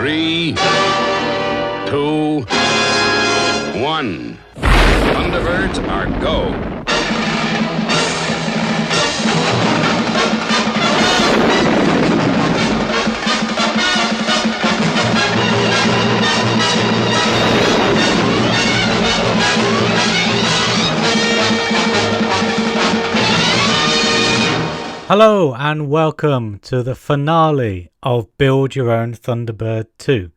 3, 2, 1. Thunderbirds are go. Hello and welcome to the finale of Build Your Own Thunderbird 2.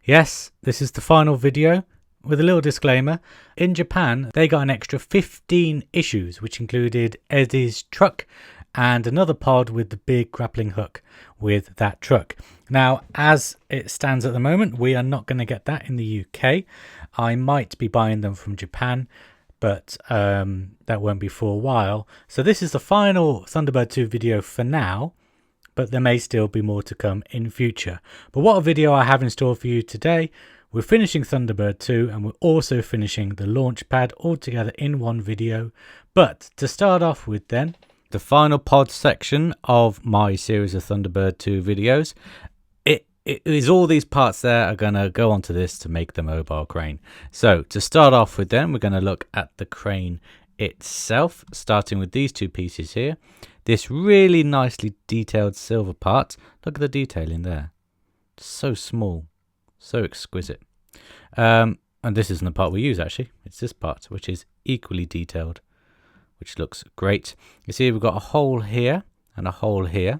Yes, this is the final video with a little disclaimer. In Japan, they got an extra 15 issues, which included Eddie's truck and another pod with the big grappling hook with that truck. Now, as it stands at the moment, we are not going to get that in the UK. I might be buying them from Japan, but that won't be for a while. So this is the final Thunderbird 2 video for now, but there may still be more to come in future. But what a video I have in store for you today. We're finishing Thunderbird 2 and we're also finishing the Launchpad all together in one video. But to start off with then, the final pod section of my series of Thunderbird 2 videos. It is all these parts there are going to go onto this to make the mobile crane. So to start off with then, we're going to look at the crane itself, starting with these two pieces here. This really nicely detailed silver part. Look at the detail in there. So small, so exquisite. And this isn't the part we use actually. It's this part, which is equally detailed, which looks great. You see we've got a hole here and a hole here.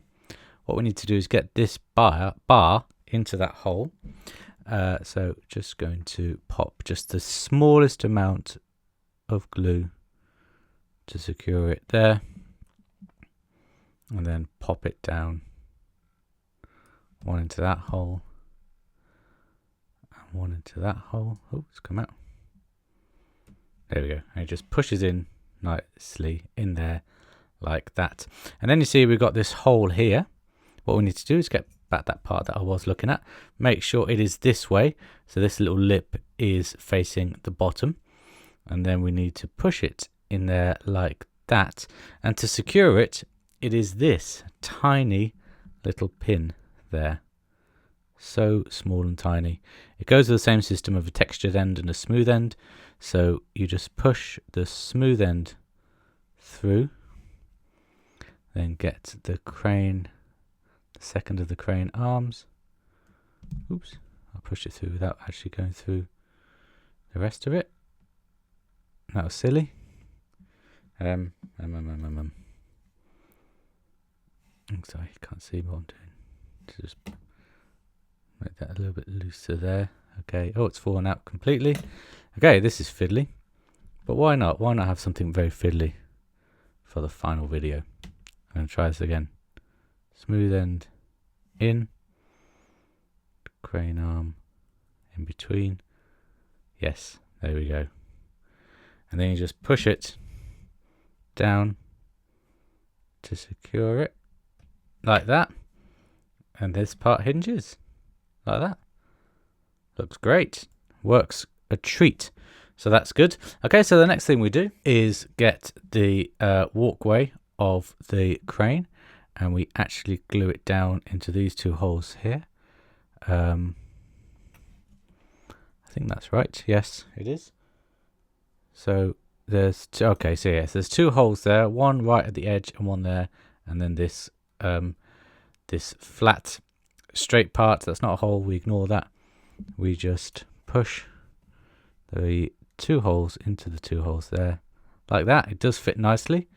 What we need to do is get this bar into that hole. So just going to pop just the smallest amount of glue to secure it there, and then pop it down, one into that hole and one into that hole. Oh, it's come out. There we go. And it just pushes in nicely in there like that. And then you see we've got this hole here. What we need to do is get back that part that I was looking at. Make sure it is this way. So this little lip is facing the bottom. And then we need to push it in there like that. And to secure it, it is this tiny little pin there. So small and tiny. It goes with the same system of a textured end and a smooth end. So you just push the smooth end through. Then get the crane, second of the crane arms. Oops, I'll push it through without actually going through the rest of it. That was silly. I'm sorry, can't see what I'm doing. Just make that a little bit looser there. Okay. Oh, it's fallen out completely. Okay, this is fiddly, but why not? Why not have something very fiddly for the final video? I'm going to try this again. Smooth end in, crane arm in between. Yes, there we go. And then you just push it down to secure it like that. And this part hinges like that. Looks great. Works a treat. So that's good. Okay, so the next thing we do is get the walkway of the crane, and we actually glue it down into these two holes here. I think that's right. Yes, it is. So there's two, okay, so yes, there's two holes there, one right at the edge and one there, and then this this flat straight part that's not a hole, we ignore that. We just push the two holes into the two holes there like that. It does fit nicely,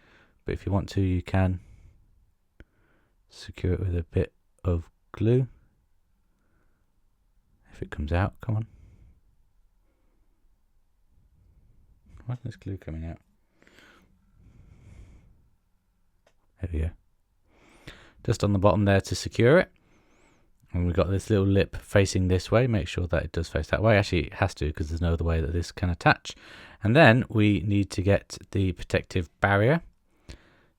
but if you want to, you can secure it with a bit of glue. If it comes out, come on. Why is this glue coming out? There we go. Just on the bottom there to secure it. And we've got this little lip facing this way. Make sure that it does face that way. Actually, it has to, because there's no other way that this can attach. And then we need to get the protective barrier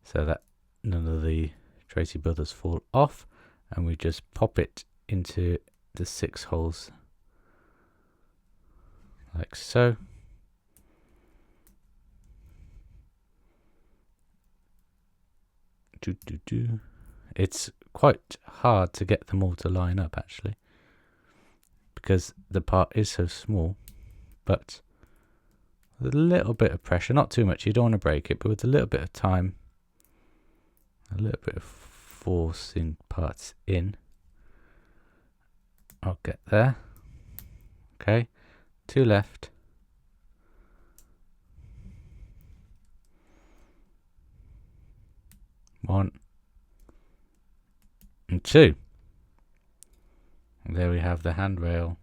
so that none of the Tracy brothers fall off. And we just pop it into the 6 holes like so. It's quite hard to get them all to line up, actually. because the part is so small, but with a little bit of pressure, not too much, you don't want to break it, but with a little bit of time, a little bit of forcing parts in, I'll get there. Okay, 2 left. One and 2. And there we have the handrail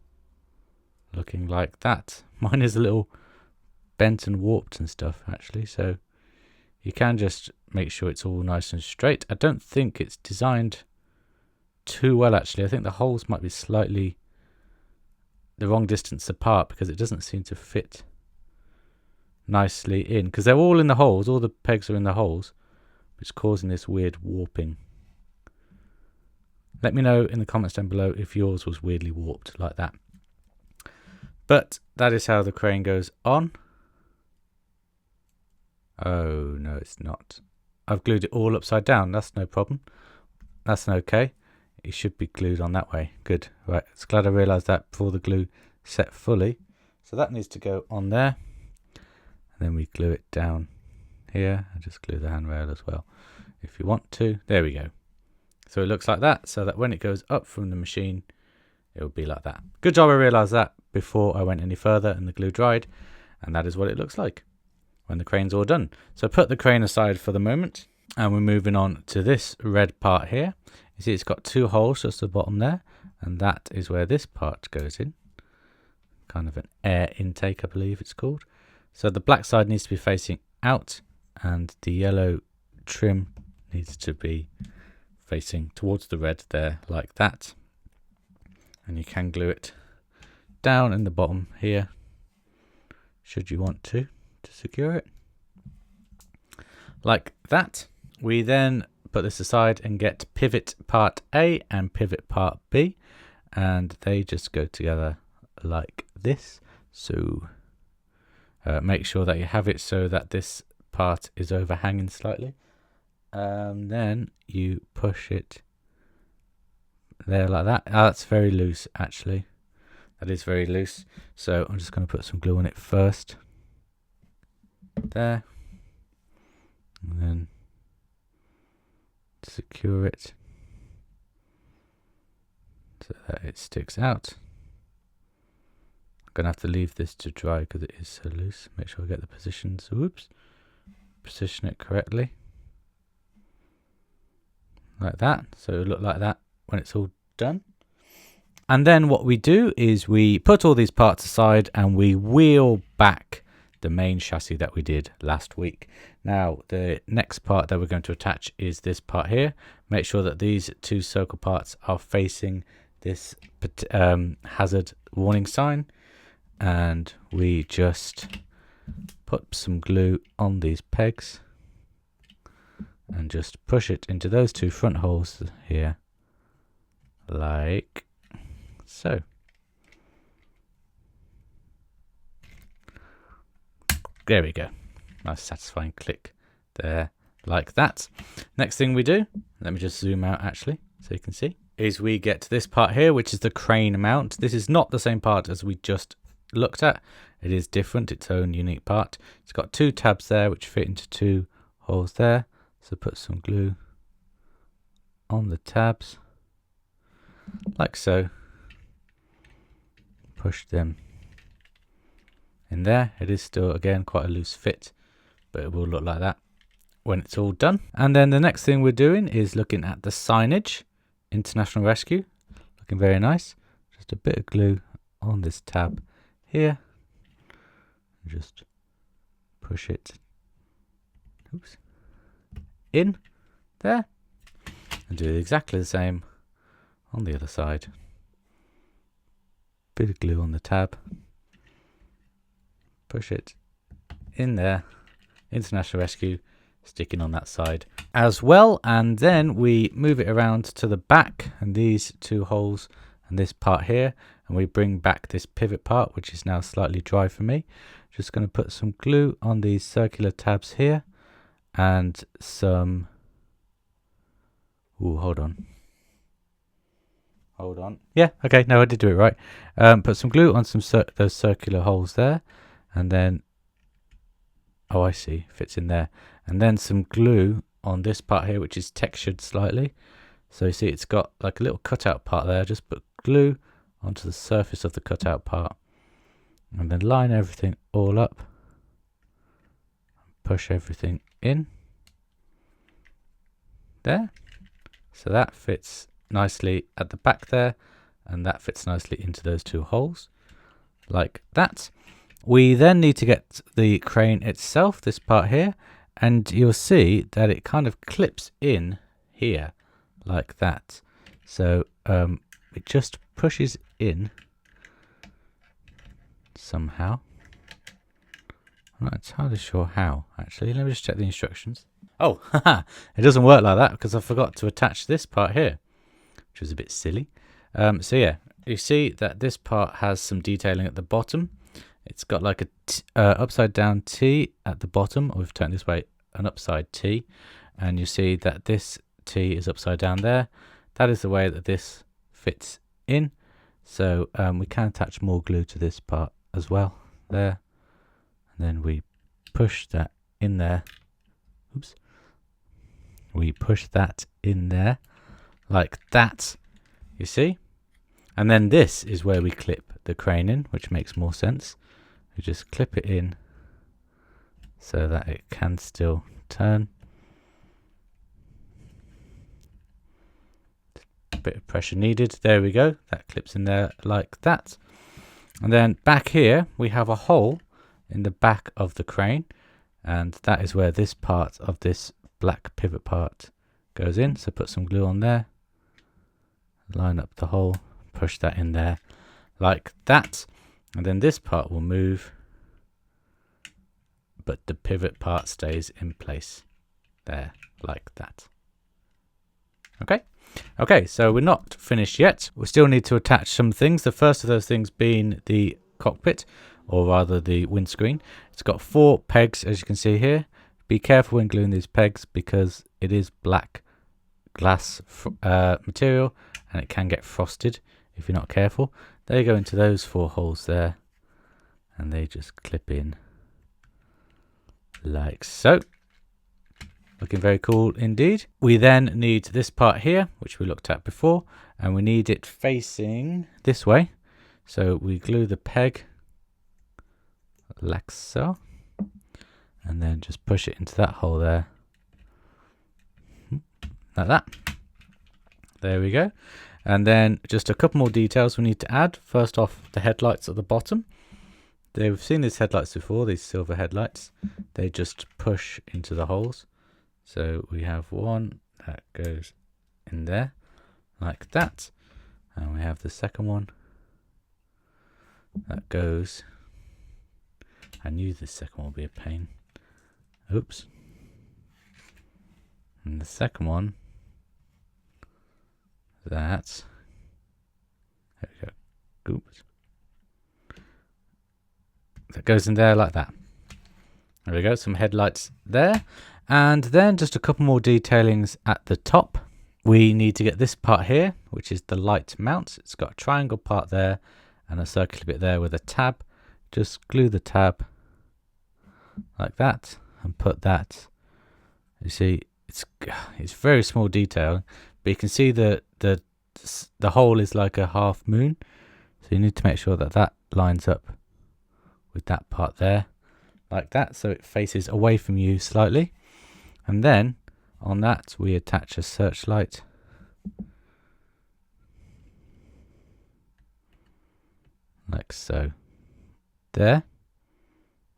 looking like that. Mine is a little bent and warped and stuff actually, so you can just make sure it's all nice and straight. I don't think it's designed too well actually. I think the holes might be slightly the wrong distance apart because it doesn't seem to fit nicely in, because they're all in the holes, all the pegs are in the holes, which is causing this weird warping. Let me know in the comments down below if yours was weirdly warped like that. But that is how the crane goes on. Oh no, it's not. I've glued it all upside down. That's no problem. That's okay. It should be glued on that way. Good. Right. It's glad I realised that before the glue set fully. So that needs to go on there. And then we glue it down here. And just glue the handrail as well if you want to. There we go. So it looks like that. So that when it goes up from the machine, it will be like that. Good job I realised that before I went any further and the glue dried. And that is what it looks like when the crane's all done. So put the crane aside for the moment. And we're moving on to this red part here. You see it's got 2 holes just at the bottom there, and that is where this part goes in. Kind of an air intake, I believe it's called. So the black side needs to be facing out, and the yellow trim needs to be facing towards the red there, like that. And you can glue it down in the bottom here, should you want to secure it. Like that. We then put this aside and get pivot part A and pivot part B, and they just go together like this. So make sure that you have it so that this part is overhanging slightly, and then you push it there like that. That's very loose actually. That is very loose, so I'm just going to put some glue on it first there, and then secure it so that it sticks out. I'm gonna have to leave this to dry because it is so loose. Make sure I get the positions. Whoops. Position it correctly like that, so it'll look like that when it's all done. And then what we do is we put all these parts aside and we wheel back the main chassis that we did last week. Now the next part that we're going to attach is this part here. Make sure that these 2 circle parts are facing this hazard warning sign, and we just put some glue on these pegs and just push it into those 2 front holes here like so. There we go. Nice satisfying click there like that. Next thing we do, let me just zoom out actually so you can see, is we get to this part here, which is the crane mount. This is not the same part as we just looked at. It is different, its own unique part. It's got 2 tabs there which fit into 2 holes there. So put some glue on the tabs like so. Push them in there. It is still again quite a loose fit, but it will look like that when it's all done. And then the next thing we're doing is looking at the signage. International Rescue, looking very nice. Just a bit of glue on this tab here, just push it in there, and do exactly the same on the other side. Bit of glue on the tab, push it in there. International Rescue sticking on that side as well, and then we move it around to the back and these 2 holes and this part here, and we bring back this pivot part, which is now slightly dry for me. Just going to put some glue on these circular tabs here and some, hold on, Hold on. Yeah, okay, no, I did do it right. Put some glue on those circular holes there, and then, oh, I see, fits in there. And then some glue on this part here, which is textured slightly. So you see it's got like a little cutout part there. Just put glue onto the surface of the cutout part, and then line everything all up. Push everything in. There. So that fits nicely at the back there, and that fits nicely into those two holes, like that. We then need to get the crane itself, this part here, and you'll see that it kind of clips in here, like that. So it just pushes in somehow. I'm not entirely sure how, actually. Let me just check the instructions. Oh, haha, it doesn't work like that because I forgot to attach this part here, which was a bit silly. So yeah, you see that this part has some detailing at the bottom. It's got like a upside down T at the bottom, or we've turned this way, an upside T. And you see that this T is upside down there. That is the way that this fits in. So we can attach more glue to this part as well, there. And then we push that in there. Oops. We push that in there like that, you see? And then this is where we clip the crane in, which makes more sense. We just clip it in so that it can still turn. A bit of pressure needed. There we go. That clips in there like that. And then back here we have a hole in the back of the crane, and that is where this part of this black pivot part goes in. So put some glue on there, line up the hole, push that in there like that, and then this part will move, but the pivot part stays in place there like that. Okay, so we're not finished yet. We still need to attach some things. The first of those things being the cockpit, or rather the windscreen. It's got 4 pegs, as you can see here. Be careful when gluing these pegs because it is black glass material, and it can get frosted if you're not careful. They go into those 4 holes there, and they just clip in like so. Looking very cool indeed. We then need this part here, which we looked at before, and we need it facing this way. So we glue the peg like so, and then just push it into that hole there, like that. There we go. And then just a couple more details we need to add. First off, the headlights at the bottom. We've seen these headlights before, these silver headlights. They just push into the holes. So we have one that goes in there like that, and we have the second one that goes. I knew this second one would be a pain. Oops. And the second one, there we go. Oops. That goes in there like that. There we go, some headlights there. And then just a couple more detailings at the top. We need to get this part here, which is the light mount. It's got a triangle part there and a circular bit there with a tab. Just glue the tab like that and put that. You see, it's very small detail, but you can see the hole is like a half moon. So you need to make sure that that lines up with that part there, like that, so it faces away from you slightly. And then on that we attach a searchlight like so there.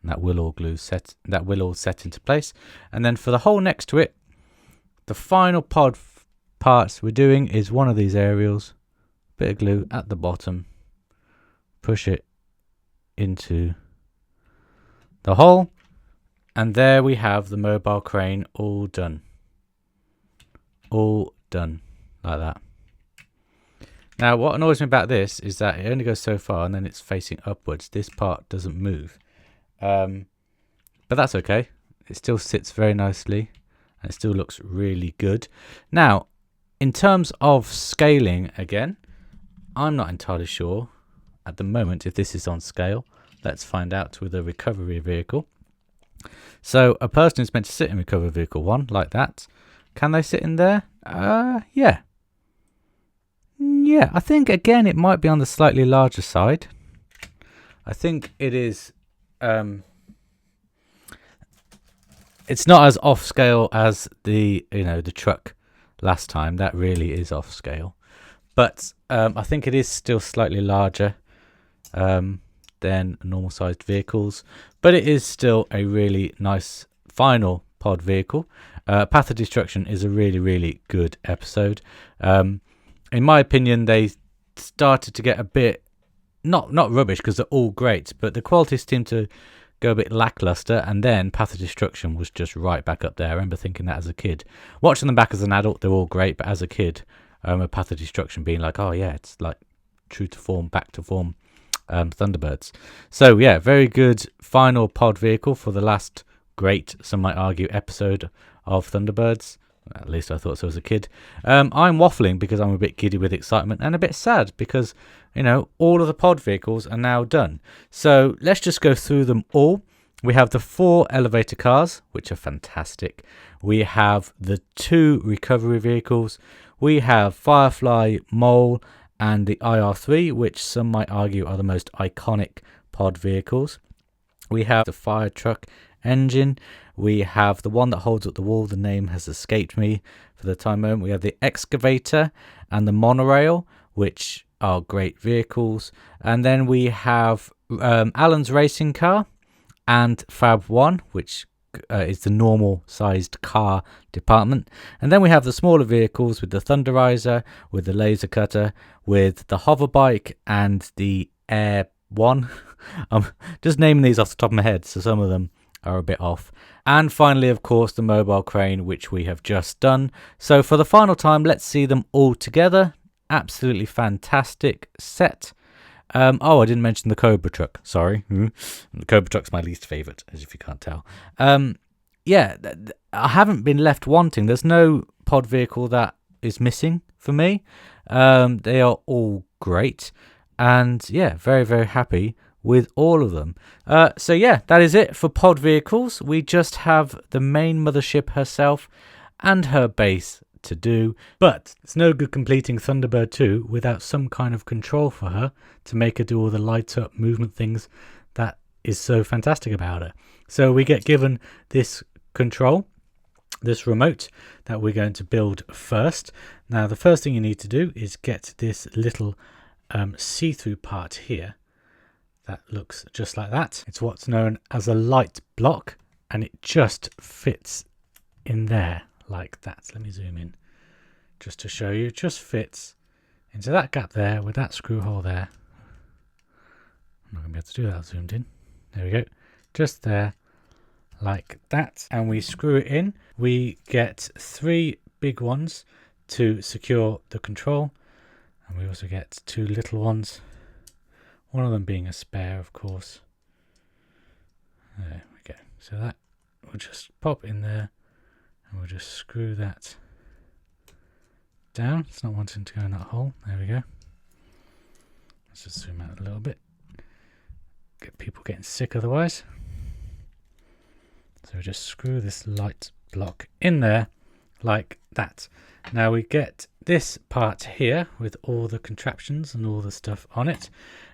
And that will all set into place. And then for the hole next to it, the final parts we're doing is one of these aerials, bit of glue at the bottom, push it into the hole, and there we have the mobile crane all done. All done like that. Now what annoys me about this is that it only goes so far and then it's facing upwards. This part doesn't move. But that's okay. It still sits very nicely and it still looks really good. Now, in terms of scaling again, I'm not entirely sure at the moment if this is on scale. Let's find out with a recovery vehicle. So a person is meant to sit in recovery vehicle 1 like that. Can they sit in there? Yeah. Yeah, I think again it might be on the slightly larger side. I think it is. It's not as off scale as the truck last time. That really is off scale, but I think it is still slightly larger than normal sized vehicles. But it is still a really nice final pod vehicle. Path of Destruction is a really good episode. In my opinion, they started to get a bit not rubbish because they're all great, but the quality seemed to go a bit lackluster, and then Path of Destruction was just right back up there. I remember thinking that as a kid. Watching them back as an adult, they're all great, but as a kid, a Path of Destruction being like, oh yeah, it's like true to form, back to form Thunderbirds. So yeah, very good final pod vehicle for the last great, some might argue, episode of Thunderbirds. At least I thought so as a kid. I'm waffling because I'm a bit giddy with excitement and a bit sad because, all of the pod vehicles are now done. So let's just go through them all. We have the 4 elevator cars, which are fantastic. We have the 2 recovery vehicles. We have Firefly, Mole, and the IR3, which some might argue are the most iconic pod vehicles. We have the fire truck engine. We have the one that holds up the wall. The name has escaped me for the time moment. We have the excavator and the monorail, which are great vehicles. And then we have Alan's racing car and Fab 1, which is the normal sized car department. And then we have the smaller vehicles with the Thunderizer, with the laser cutter, with the hover bike and the Air 1. I'm just naming these off the top of my head, so some of them are a bit off. And finally, of course, the mobile crane, which we have just done. So for the final time, let's see them all together. Absolutely fantastic set. I didn't mention the Cobra truck. Sorry. The Cobra truck's my least favourite, as if you can't tell. I haven't been left wanting. There's no pod vehicle that is missing for me. They are all great. And yeah, very, very happy with all of them. So yeah, that is it for pod vehicles. We just have the main mothership herself and her base to do, but it's no good completing Thunderbird 2 without some kind of control for her to make her do all the light up movement things that is so fantastic about her. So we get given this control, this remote that we're going to build first. Now the first thing you need to do is get this little see-through part here that looks just like that. It's what's known as a light block, and it just fits in there like that. Let me zoom in just to show you. It just fits into that gap there with that screw hole there. I'm not going to be able to do that zoomed in. There we go. Just there like that. And we screw it in. We get 3 big ones to secure the control. And we also get 2 little ones. One of them being a spare, of course. There we go. So that will just pop in there. And we'll just screw that down. It's not wanting to go in that hole. There we go. Let's just zoom out a little bit. Get people getting sick otherwise. So we just screw this light block in there like that. Now we get this part here with all the contraptions and all the stuff on it.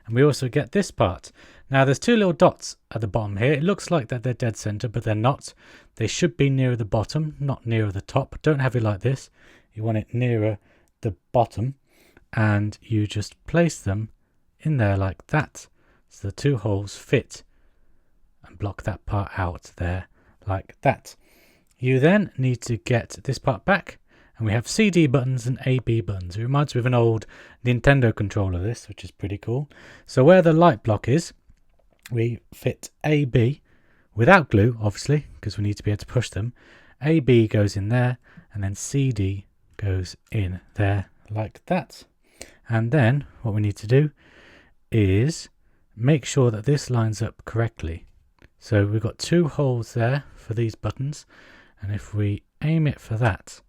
And we also get this part. Now there's 2 little dots at the bottom here. It looks like that they're dead center, but they're not. They should be nearer the bottom, not nearer the top. Don't have it like this. You want it nearer the bottom, and you just place them in there like that. So the 2 holes fit and block that part out there like that. You then need to get this part back, and we have CD buttons and AB buttons. It reminds me of an old Nintendo controller, this, which is pretty cool. So where the light block is, we fit AB without glue, obviously, because we need to be able to push them. AB goes in there, and then CD goes in there like that. And then what we need to do is make sure that this lines up correctly. So we've got 2 holes there for these buttons, and if we aim it for that,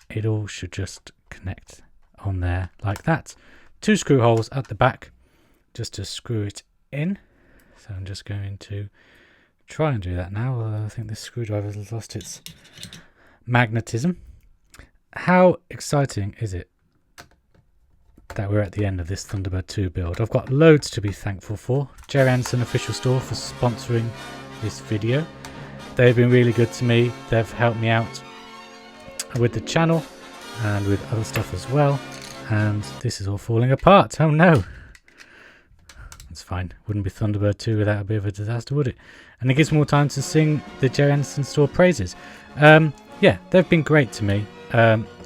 it all should just connect on there like that. 2 screw holes at the back just to screw it in. So I'm just going to try and do that now. I think this screwdriver has lost its magnetism. How exciting is it that we're at the end of this Thunderbird 2 build? I've got loads to be thankful for. Jerry Anderson Official Store for sponsoring this video. They've been really good to me. They've helped me out with the channel and with other stuff as well. And this is all falling apart. Oh no. It's fine. Wouldn't be Thunderbird 2 without a bit of a disaster, would it? And it gives more time to sing the Jerry Anderson Store praises. Yeah, they've been great to me.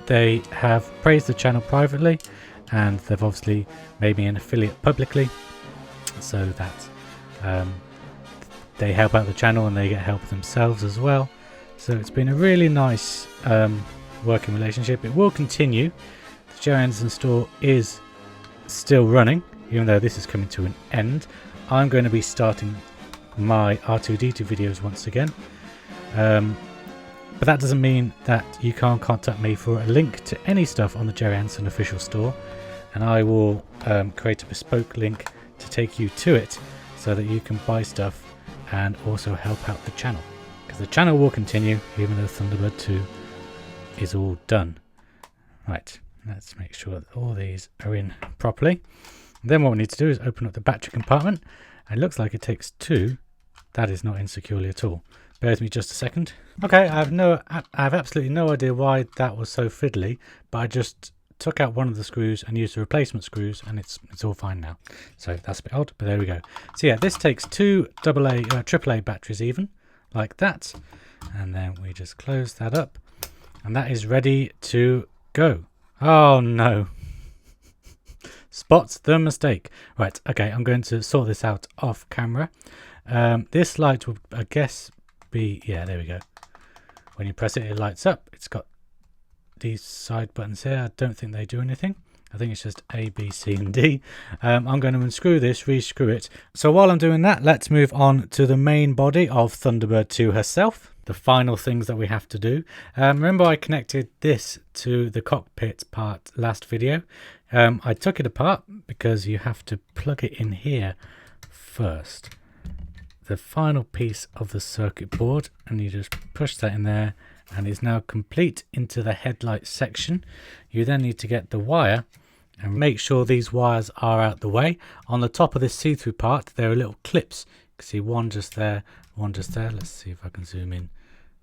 They have praised the channel privately, and they've obviously made me an affiliate publicly, so that they help out the channel and they get help themselves as well. So it's been a really nice working relationship. It will continue. The Jerry Anderson Store is still running, even though this is coming to an end. I'm going to be starting my R2-D2 videos once again. But that doesn't mean that you can't contact me for a link to any stuff on the Jerry Anderson Official Store, and I will create a bespoke link to take you to it so that you can buy stuff and also help out the channel, because the channel will continue even though Thunderbird 2 is all done. Right, let's make sure that all these are in properly. And then what we need to do is open up the battery compartment. It looks like it takes 2. That is not in securely at all. Bear with me just a second. Okay, I have absolutely no idea why that was so fiddly, but I just took out one of the screws and used the replacement screws, and it's all fine now. So that's a bit odd, but there we go. So yeah, this takes 2 AAA batteries even, like that, and then we just close that up, and that is ready to go. Oh no. Spots the mistake. Right, okay, I'm going to sort this out off camera. This light will, I guess, be, yeah, there we go. When you press it, it lights up. It's got these side buttons here. I don't think they do anything. I think it's just A, B, C, and D. I'm going to unscrew this, rescrew it. So while I'm doing that, let's move on to the main body of Thunderbird 2 herself. The final things that we have to do. Remember I connected this to the cockpit part last video. I took it apart because you have to plug it in here first. The final piece of the circuit board, and you just push that in there, and it's now complete into the headlight section. You then need to get the wire and make sure these wires are out the way. On the top of this see-through part there are little clips. You can see one just there, one just there. Let's see if I can zoom in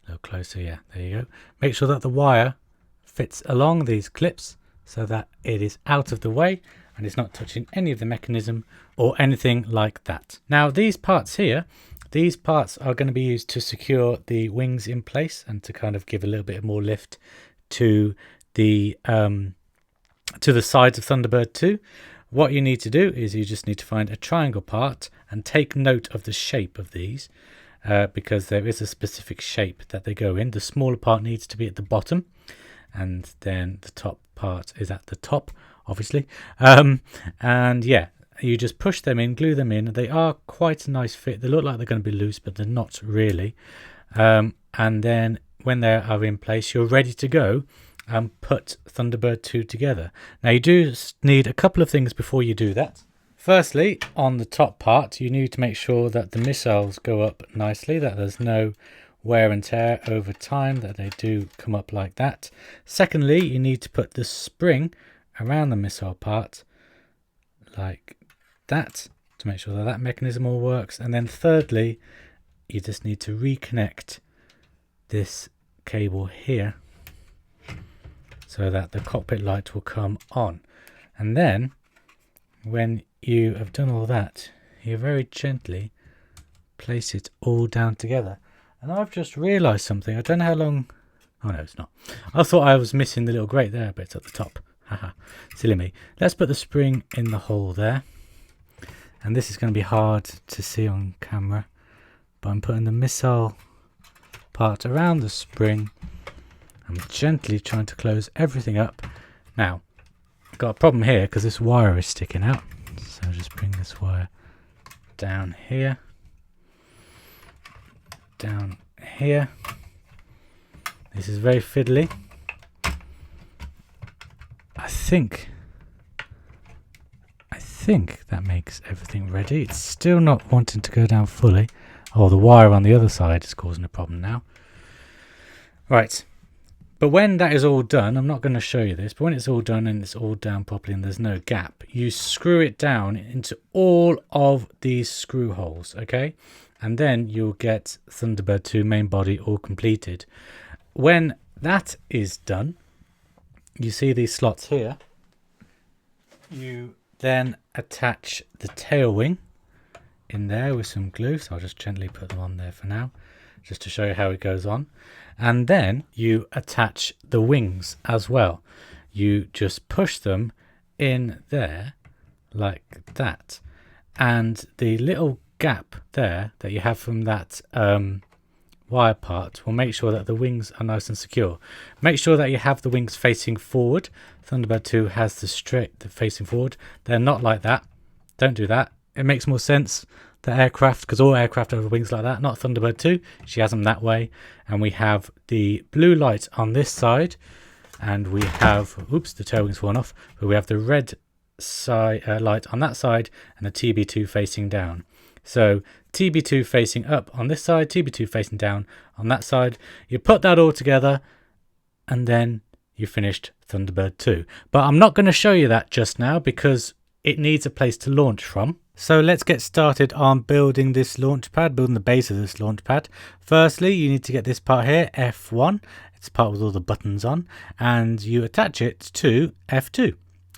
a little closer. Yeah, there you go. Make sure that the wire fits along these clips so that it is out of the way and it's not touching any of the mechanism or anything like that. Now these parts here, these parts are going to be used to secure the wings in place and to kind of give a little bit more lift to the sides of Thunderbird 2. What you need to do is you just need to find a triangle part and take note of the shape of these, because there is a specific shape that they go in. The smaller part needs to be at the bottom, and then the top part is at the top, obviously. And yeah, you just push them in, glue them in. They are quite a nice fit. They look like they're going to be loose, but they're not really. And then when they are in place, you're ready to go and put Thunderbird 2 together. Now you do need a couple of things before you do that. Firstly, on the top part, you need to make sure that the missiles go up nicely, that there's no wear and tear over time, that they do come up like that. Secondly, you need to put the spring around the missile part like that to make sure that that mechanism all works. And then thirdly, you just need to reconnect this cable here so that the cockpit light will come on. And then when you have done all that, you very gently place it all down together. And I've just realized something. I don't know how long. Oh no, it's not. I thought I was missing the little grate there, but it's at the top. Haha, silly me. Let's put the spring in the hole there. And this is going to be hard to see on camera, but I'm putting the missile part around the spring. I'm gently trying to close everything up. Now, I've got a problem here because this wire is sticking out. So I'll just bring this wire down here. Down here. This is very fiddly. I think that makes everything ready. It's still not wanting to go down fully. Oh, the wire on the other side is causing a problem now. Right. But when that is all done, I'm not going to show you this, but when it's all done and it's all down properly and there's no gap, you screw it down into all of these screw holes, okay? And then you'll get Thunderbird 2 main body all completed. When that is done, you see these slots here. You then attach the tail wing in there with some glue, so I'll just gently put them on there for now, just to show you how it goes on. And then you attach the wings as well. You just push them in there like that, and the little gap there that you have from that wire part will make sure that the wings are nice and secure. Make sure that you have the wings facing forward. Thunderbird 2 has the facing forward. They're not like that. Don't do that. It makes more sense, the aircraft, because all aircraft have wings like that. Not Thunderbird 2. She has them that way. And we have the blue light on this side, and we have, oops, the tail wing's fallen off, but we have the red side light on that side, and the TB2 facing down. So TB2 facing up on this side, TB2 facing down on that side. You put that all together, and then you finished Thunderbird 2. But I'm not going to show you that just now because it needs a place to launch from. So let's get started on building this launch pad, building the base of this launch pad. Firstly, you need to get this part here, F1. It's the part with all the buttons on, and you attach it to F2.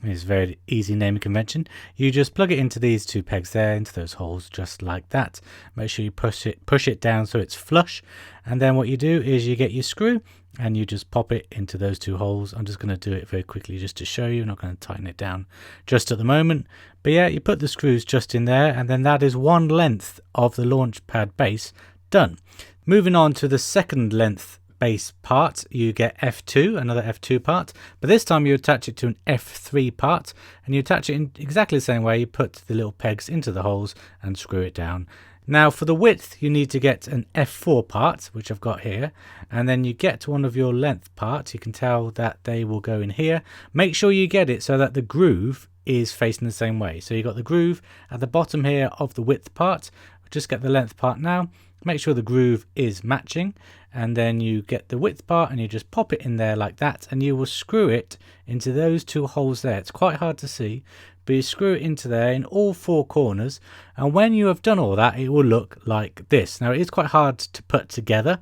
It's a very easy naming convention. You just plug it into these two pegs there, into those holes, just like that. Make sure you push it down so it's flush, and then what you do is you get your screw and you just pop it into those two holes. I'm just going to do it very quickly just to show you. I'm not going to tighten it down just at the moment, but yeah, you put the screws just in there, and then that is one length of the launch pad base done. Moving on to the second length base part, you get F2, another F2 part, but this time you attach it to an F3 part, and you attach it in exactly the same way. You put the little pegs into the holes and screw it down. Now for the width, you need to get an F4 part, which I've got here, and then you get one of your length parts. You can tell that they will go in here. Make sure you get it so that the groove is facing the same way. So you got the groove at the bottom here of the width part. Just get the length part now. Make sure the groove is matching, and then you get the width part and you just pop it in there like that, and you will screw it into those two holes there. It's quite hard to see, but you screw it into there in all four corners, and when you have done all that, it will look like this. Now it is quite hard to put together,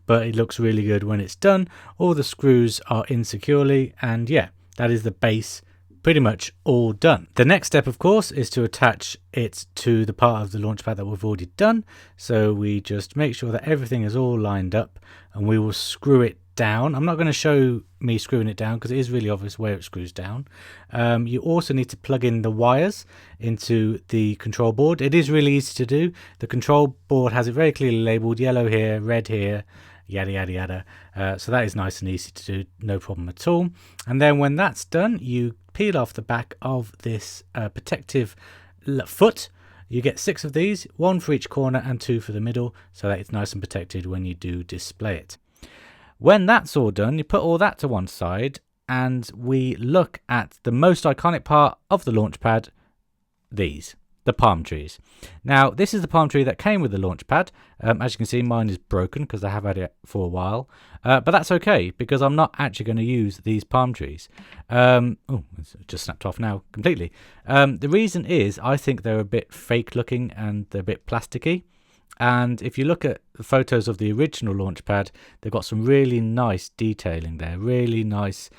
but it looks really good when it's done. All the screws are in securely, and yeah, that is the base pretty much all done. The next step, of course, is to attach it to the part of the launch pad that we've already done. So we just make sure that everything is all lined up, and we will screw it down. I'm not going to show me screwing it down because it is really obvious where it screws down. You also need to plug in the wires into the control board. It is really easy to do. The control board has it very clearly labeled, yellow here, red here, yada yada yada. So that is nice and easy to do, no problem at all. And then when that's done, you peel off the back of this protective foot. You get 6 of these, 1 for each corner and 2 for the middle, so that it's nice and protected when you do display it. When that's all done, you put all that to one side, and we look at the most iconic part of the launch pad, these. The palm trees. Now this is the palm tree that came with the launch pad. As you can see, mine is broken because I have had it for a while, but that's okay because I'm not actually going to use these palm trees. Oh, it's just snapped off now completely. The reason is I think they're a bit fake looking and they're a bit plasticky, and if you look at the photos of the original launch pad, they've got some really nice detailing there, really nice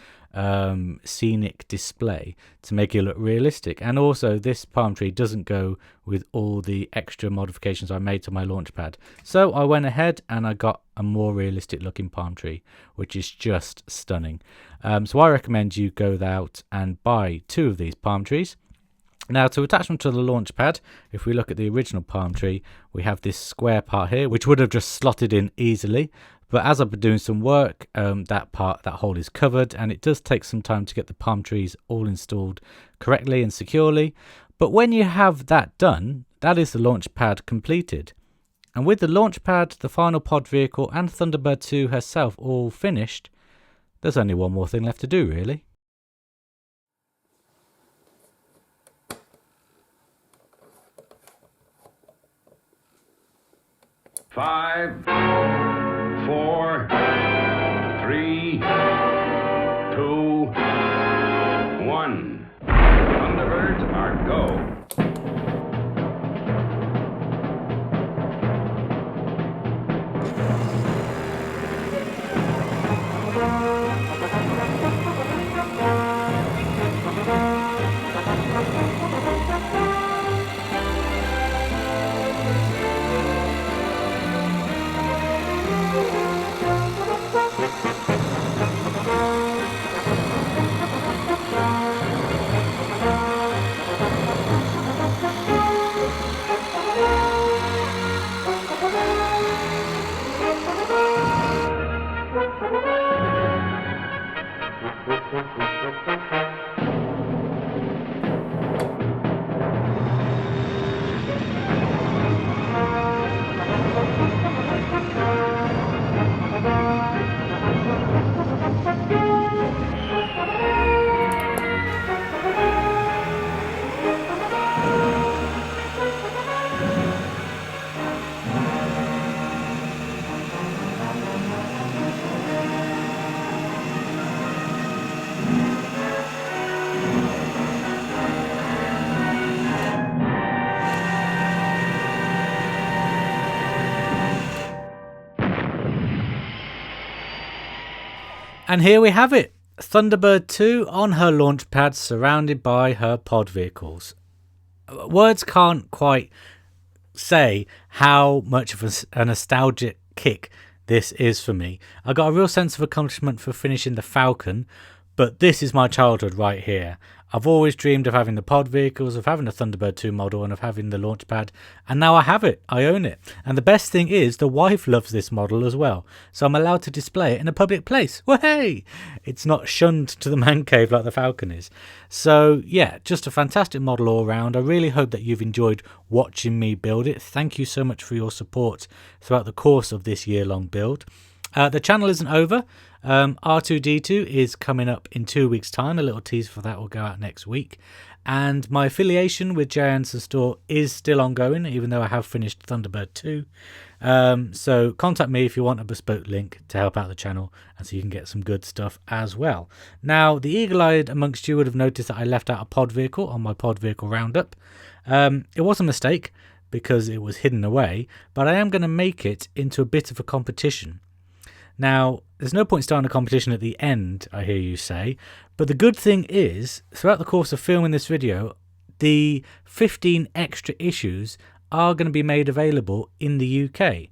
scenic display to make it look realistic. And also this palm tree doesn't go with all the extra modifications I made to my launch pad, so I went ahead and I got a more realistic looking palm tree, which is just stunning. So I recommend you go out and buy 2 of these palm trees. Now to attach them to the launch pad, if we look at the original palm tree, we have this square part here which would have just slotted in easily. But as I've been doing some work, that hole is covered, and it does take some time to get the palm trees all installed correctly and securely. But when you have that done, that is the launch pad completed. And with the launch pad, the final pod vehicle, and Thunderbird 2 herself all finished, there's only one more thing left to do, really. 5, 4, 3, 2, 1. Thunderbirds are go. And here we have it, Thunderbird 2 on her launch pad surrounded by her pod vehicles. Words can't quite say how much of a nostalgic kick this is for me. I got a real sense of accomplishment for finishing the Falcon, but this is my childhood right here. I've always dreamed of having the pod vehicles, of having a Thunderbird 2 model and of having the launch pad, and now I have it. I own it. And the best thing is the wife loves this model as well, so I'm allowed to display it in a public place. Wahey! It's not shunned to the man cave like the Falcon is. So yeah, just a fantastic model all round. I really hope that you've enjoyed watching me build it. Thank you so much for your support throughout the course of this year-long build. The channel isn't over. R2D2 is coming up in 2 weeks' time. A little teaser for that will go out next week. And my affiliation with J. Anderson Store is still ongoing, even though I have finished Thunderbird 2. So contact me if you want a bespoke link to help out the channel, and so you can get some good stuff as well. Now, the eagle-eyed amongst you would have noticed that I left out a pod vehicle on my pod vehicle roundup. It was a mistake because it was hidden away, but I am going to make it into a bit of a competition. Now, there's no point starting a competition at the end, I hear you say, but the good thing is, throughout the course of filming this video, the 15 extra issues are going to be made available in the UK.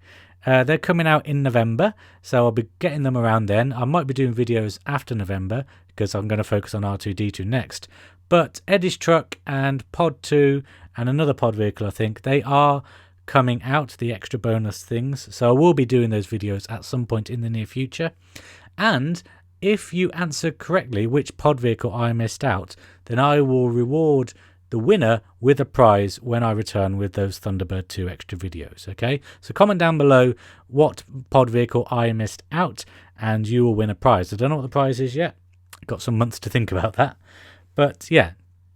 They're coming out in November, so I'll be getting them around then. I might be doing videos after November, because I'm going to focus on R2D2 next. But Eddie's Truck and Pod 2 and another pod vehicle, I think, they are coming out, the extra bonus things, so I will be doing those videos at some point in the near future. And if you answer correctly which pod vehicle I missed out, then I will reward the winner with a prize when I return with those Thunderbird 2 extra videos. Okay, so comment down below what pod vehicle I missed out and you will win a prize. I don't know what the prize is yet, I've got some months to think about that, but yeah,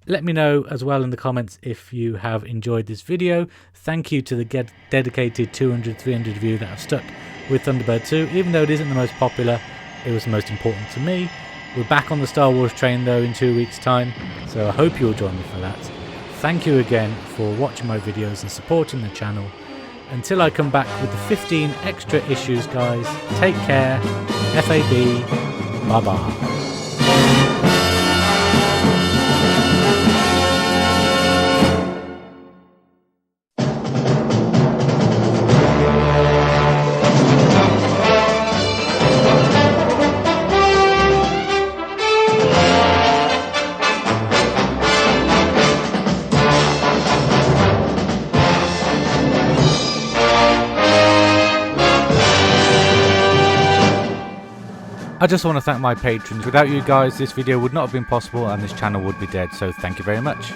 let me know as well in the comments if you have enjoyed this video. Thank you to the dedicated 200-300 of you that have stuck with Thunderbird 2. Even though it isn't the most popular, it was the most important to me. We're back on the Star Wars train though in 2 weeks' time, so I hope you'll join me for that. Thank you again for watching my videos and supporting the channel. Until I come back with the 15 extra issues, guys, take care, FAB, bye-bye. I just want to thank my patrons. Without you guys, this video would not have been possible and this channel would be dead, so thank you very much.